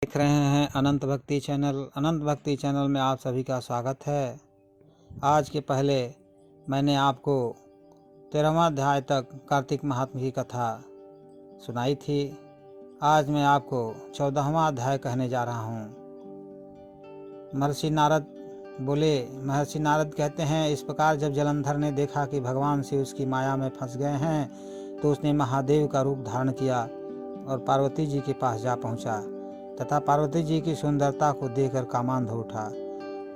देख रहे हैं अनंत भक्ति चैनल। अनंत भक्ति चैनल में आप सभी का स्वागत है। आज के पहले मैंने आपको 13वां अध्याय तक कार्तिक महात्म्य की कथा सुनाई थी। आज मैं आपको 14वां अध्याय कहने जा रहा हूँ। महर्षि नारद कहते हैं, इस प्रकार जब जलंधर ने देखा कि भगवान शिव उसकी माया में फंस गए हैं तो उसने महादेव का रूप धारण किया और पार्वती जी के पास जा पहुंचा तथा पार्वती जी की सुंदरता को देखकर कामांध हो उठा।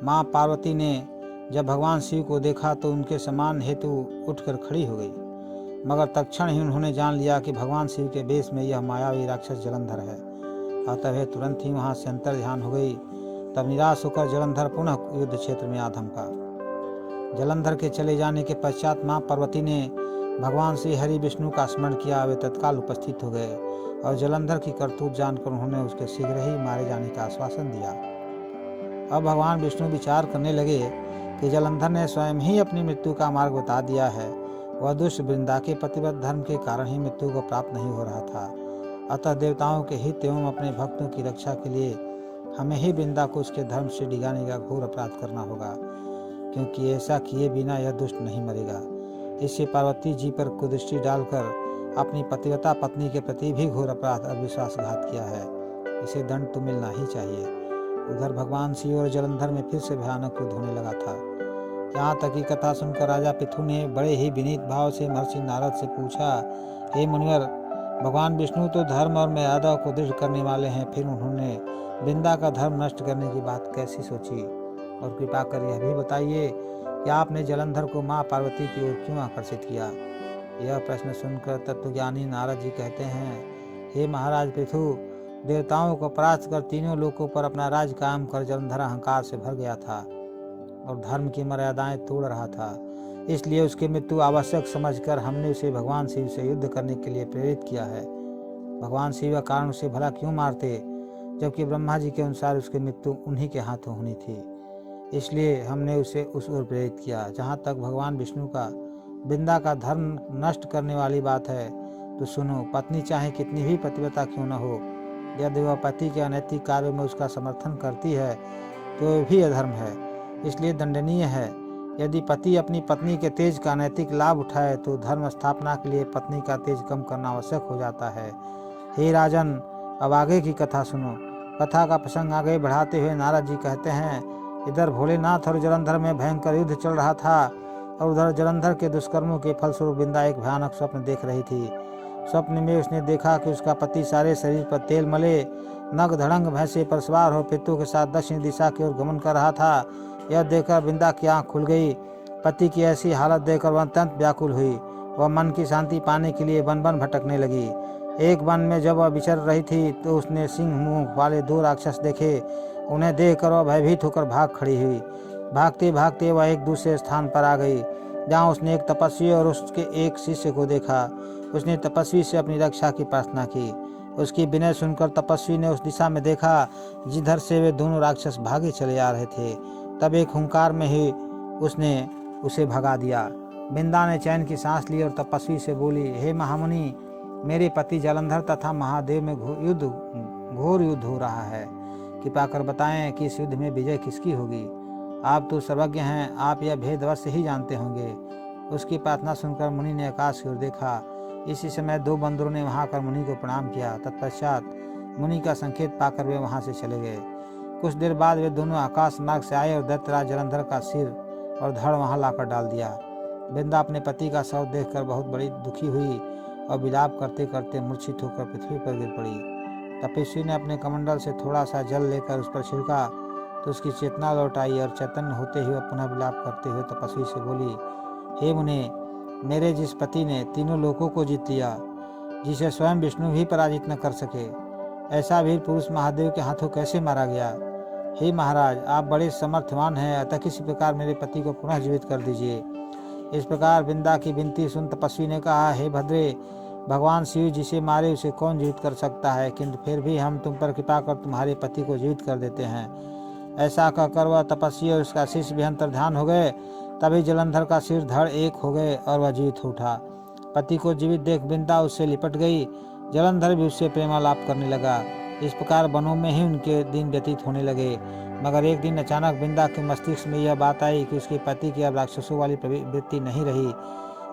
माँ पार्वती ने जब भगवान शिव को देखा तो उनके समान हेतु उठकर खड़ी हो गई, मगर तत्क्षण ही उन्होंने जान लिया कि भगवान शिव के वेश में यह मायावी राक्षस जलंधर है। अतः वे तुरंत ही वहाँ से अंतर ध्यान हो गई। तब निराश होकर जलंधर पुनः युद्ध क्षेत्र में आ धमका। जलंधर के चले जाने के पश्चात माँ पार्वती ने भगवान श्री हरि विष्णु का स्मरण किया। वे तत्काल उपस्थित हो गए और जलंधर की करतूत जानकर उन्होंने उसके शीघ्र ही मारे जाने का आश्वासन दिया। अब भगवान विष्णु विचार करने लगे कि जलंधर ने स्वयं ही अपनी मृत्यु का मार्ग बता दिया है। वह दुष्ट वृंदा के प्रतिबद्ध धर्म के कारण ही मृत्यु को प्राप्त नहीं हो रहा था। अतः देवताओं के हित एवं अपने भक्तों की रक्षा के लिए हमें ही वृंदा को उसके धर्म से डिगाने का घोर अपराध करना होगा, क्योंकि ऐसा किए बिना यह दुष्ट नहीं मरेगा। इससे पार्वती जी पर कुदृष्टि डालकर अपनी पतिव्रता पत्नी के प्रति भी घोर अपराध और विश्वासघात किया है। इसे दंड तो मिलना ही चाहिए। उधर भगवान शिव और जलंधर में फिर से भयानक युद्ध होने लगा था। यहाँ तक की कथा सुनकर राजा पृथु ने बड़े ही विनीत भाव से महर्षि नारद से पूछा, हे मुनिवर, भगवान विष्णु तो धर्म और मर्यादा को दृढ़ करने वाले हैं, फिर उन्होंने वृंदा का धर्म नष्ट करने की बात कैसी सोची? और कृपा कर यह भी बताइए कि आपने जलंधर को माँ पार्वती की ओर क्यों आकर्षित किया? यह प्रश्न सुनकर तत्वज्ञानी नारद जी कहते हैं, हे महाराज पृथु, देवताओं को परास्त कर तीनों लोकों पर अपना राज कायम कर जलंधर अहंकार से भर गया था और धर्म की मर्यादाएं तोड़ रहा था। इसलिए उसकी मृत्यु आवश्यक समझकर हमने उसे भगवान शिव से युद्ध करने के लिए प्रेरित किया है। भगवान शिव का कारण उसे भला क्यों मारते, जबकि ब्रह्मा जी के अनुसार उसकी मृत्यु उन्हीं के हाथों होनी थी। इसलिए हमने उसे उस ओर प्रेरित किया। जहाँ तक भगवान विष्णु का वृंदा का धर्म नष्ट करने वाली बात है तो सुनो, पत्नी चाहे कितनी भी पतिव्रता क्यों न हो, यदि वह पति के अनैतिक कार्यों में उसका समर्थन करती है तो वह भी अधर्म है, इसलिए दंडनीय है। यदि पति अपनी पत्नी के तेज का अनैतिक लाभ उठाए तो धर्म स्थापना के लिए पत्नी का तेज कम करना आवश्यक हो जाता है। हे राजन, अब आगे की कथा सुनो। कथा का प्रसंग आगे बढ़ाते हुए नारद जी कहते हैं, इधर भोलेनाथ और जलंधर में भयंकर युद्ध चल रहा था और उधर जलंधर के दुष्कर्मों के फलस्वरूप वृंदा एक भयानक स्वप्न देख रही थी। स्वप्न में उसने देखा कि उसका पति सारे शरीर पर तेल मले नग धड़ंग भैंसे पर सवार हो पितरों के साथ दक्षिण दिशा की ओर गमन कर रहा था। यह देखकर वृंदा की आंख खुल गई। पति की ऐसी हालत देखकर वह अत्यंत व्याकुल हुई। वह मन की शांति पाने के लिए वन वन भटकने लगी। एक वन में जब वह विचर रही थी तो उसने सिंह मुंह वाले 2 राक्षस देखे। उन्हें देखकर वह भयभीत होकर भाग खड़ी हुई। भागते भागते वह एक दूसरे स्थान पर आ गई जहाँ उसने एक तपस्वी और उसके एक शिष्य को देखा। उसने तपस्वी से अपनी रक्षा की प्रार्थना की। उसकी विनय सुनकर तपस्वी ने उस दिशा में देखा जिधर से वे दोनों राक्षस भागे चले आ रहे थे। तब एक हुंकार में ही उसने उसे भगा दिया। वृंदा ने चैन की सांस ली और तपस्वी से बोली, हे महामुनि, मेरे पति जलंधर तथा महादेव में घोर युद्ध हो रहा है। कृपा कर बताएं कि इस युद्ध में विजय किसकी होगी? आप तो सर्वज्ञ हैं, आप यह भेद अवश्य ही जानते होंगे। उसकी प्रार्थना सुनकर मुनि ने आकाश की ओर देखा। इसी समय 2 बंदरों ने वहां आकर मुनि को प्रणाम किया। तत्पश्चात मुनि का संकेत पाकर वे वहां से चले गए। कुछ देर बाद वे दोनों आकाश मार्ग से आए और दैत्यराज जलंधर का सिर और धड़ वहां लाकर डाल दिया। वृंदा अपने पति का शव देखकर बहुत बड़ी दुखी हुई और विलाप करते करते मूर्छित होकर पृथ्वी पर गिर पड़ी। तपस्वी ने अपने कमंडल से थोड़ा सा जल लेकर उस पर छिड़का तो उसकी चेतना लौट आई और चैतन्य होते हुए पुनः विलाप करते हुए तपस्वी से बोली, हे मुने, मेरे जिस पति ने तीनों लोकों को जीत लिया, जिसे स्वयं विष्णु भी पराजित न कर सके, ऐसा वीर पुरुष महादेव के हाथों कैसे मारा गया? हे महाराज, आप बड़े समर्थवान हैं, अतः किसी प्रकार मेरे पति को पुनः जीवित कर दीजिए। इस प्रकार वृंदा की विनती सुन तपस्वी ने कहा, हे भद्रे, भगवान शिव जिसे मारे उसे कौन जीवित कर सकता है, किंतु फिर भी हम तुम पर कृपा कर तुम्हारे पति को जीवित कर देते हैं। ऐसा कहकर वह तपस्वी और उसका शिष्य भी अंतर्ध्यान हो गए। तभी जलंधर का सिर धड़ एक हो गए और वह जीवित उठा। पति को जीवित देख वृंदा उससे लिपट गई। जलंधर भी उससे प्रेमालाप करने लगा। इस प्रकार वनों में ही उनके दिन व्यतीत होने लगे। मगर एक दिन अचानक बिंदा के मस्तिष्क में यह बात आई कि उसके पति की अब राक्षसों वाली प्रवृत्ति नहीं रही।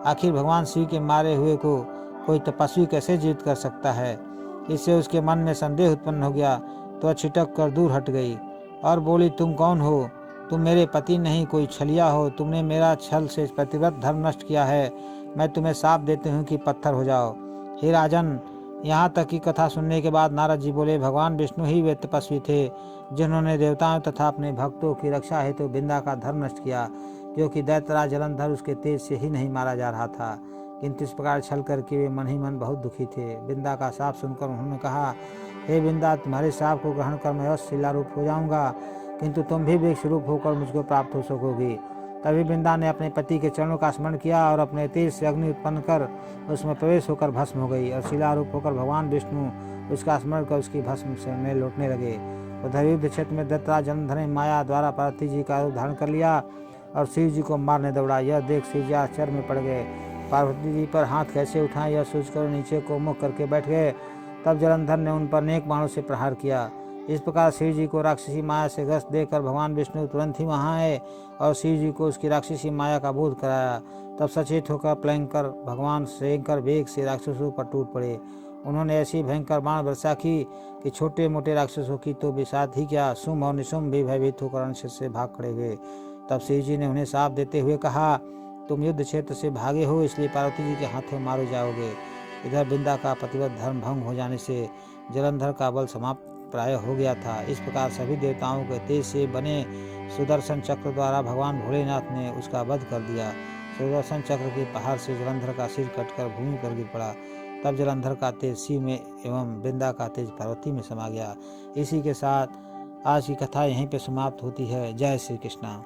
आखिर भगवान शिव के मारे हुए को कोई तपस्वी कैसे जीवित कर सकता है। इससे उसके मन में संदेह उत्पन्न हो गया, तो छिटक कर दूर हट गई और बोली, तुम कौन हो? तुम मेरे पति नहीं, कोई छलिया हो। तुमने मेरा छल से प्रतिव्रत धर्म नष्ट किया है। मैं तुम्हें शाप देती हूँ कि पत्थर हो जाओ। हे राजन, यहाँ तक की कथा सुनने के बाद नारद जी बोले, भगवान विष्णु ही वे तपस्वी थे जिन्होंने देवताओं तथा अपने भक्तों की रक्षा हेतु तो बिंदा का धर्म नष्ट किया, क्योंकि दैत्यराज जलंधर उसके तेज से ही नहीं मारा जा रहा था। किंतु इस प्रकार छल करके वे मन ही मन बहुत दुखी थे। बिंदा का शाप सुनकर उन्होंने कहा, हे बिंदा, तुम्हारे शाप को ग्रहण कर मैं अवश्य शिलारूप हो जाऊंगा, किंतु तुम भी वृक्ष रूप होकर मुझको प्राप्त हो सकोगी। तभी बिंदा ने अपने पति के चरणों का स्मरण किया और अपने तेज से अग्नि उत्पन्न कर उसमें प्रवेश होकर भस्म हो गई और शिलारूप होकर भगवान विष्णु उसका स्मरण कर उसकी भस्म से में लौटने लगे। उधर युद्ध क्षेत्र में दैत्यराज जलंधर ने माया द्वारा पार्वती जी का रूप धारण कर लिया और शिव जी को मारने दौड़ा। यह देख शिव जी आश्चर्य में पड़ गए। पार्वती जी पर हाथ कैसे उठाएं यह सोचकर नीचे को मुख करके बैठ गए। तब जलंधर ने उन पर नेक बाणों से प्रहार किया। इस प्रकार शिव जी को राक्षसी माया से ग्रस्त देखकर भगवान विष्णु तुरंत ही वहां आए और शिव जी को उसकी राक्षसी माया का बोध कराया। तब सचेत होकर प्लैंकर भगवान शंकर वेग से राक्षसों पर टूट पड़े। उन्होंने ऐसी भयंकर बाण वर्षा की कि छोटे मोटे राक्षसों की तो बिसात ही क्या, शुंभ और निशुंभ भी भयभीत होकर अंश से भाग खड़े हुए। तब शिव जी ने उन्हें शाप देते हुए कहा, तुम युद्ध क्षेत्र से भागे हो, इसलिए पार्वती जी के हाथों मारे जाओगे। इधर बिंदा का प्रतिव्रत धर्म भंग हो जाने से जलंधर का बल समाप्त प्राय हो गया था। इस प्रकार सभी देवताओं के तेज से बने सुदर्शन चक्र द्वारा भगवान भोलेनाथ ने उसका वध कर दिया। सुदर्शन चक्र के प्रहार से जलंधर का सिर कटकर भूमि पर गिर पड़ा। तब जलंधर का तेज शिव में एवं बिंदा का तेज पार्वती में समा गया। इसी के साथ आज की कथा यहीं पे समाप्त होती है। जय श्री कृष्णा।